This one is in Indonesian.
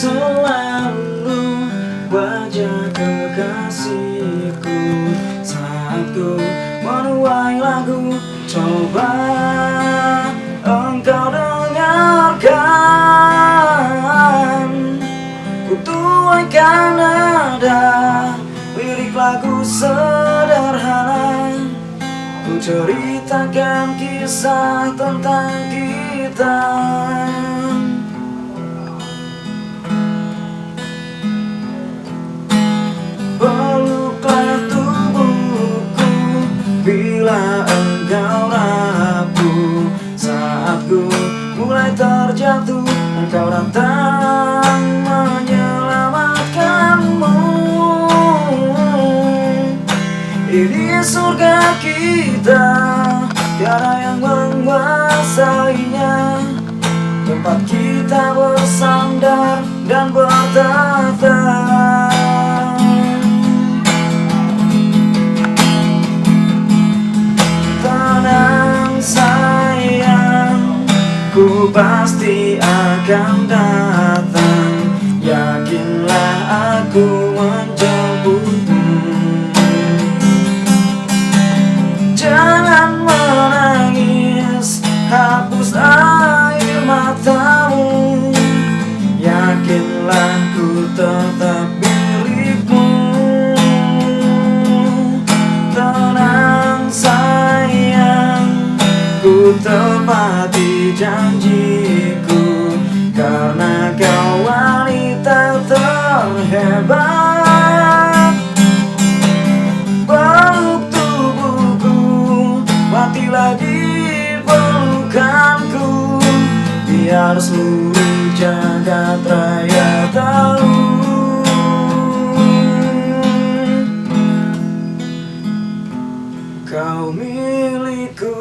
selalu wajah kekasihku saat ku menuai lagu. Coba engkau dengarkan, ku tuaikan nada lirik lagu sederhana. Ku ceritakan kisah tentang kita. Peluklah tubuhku bila engkau rapuh. Saat ku mulai terjatuh, engkau datang menyelamatkanmu. Ini surga kita, tiada yang menguasainya. Tempat kita bersandar dan bertahta. Tenang sayang, ku pasti akan datang. Yakinlah aku menjemputmu. Jangan menangis, hapus air matamu. Yakinlah ku tetap milikmu. Tenang sayang, ku tepati janjiku, karena kau wanita terhebat. Peluk tubuhku, matilah di pelukanku, biar seluruh jagat raya tahu kau milikku.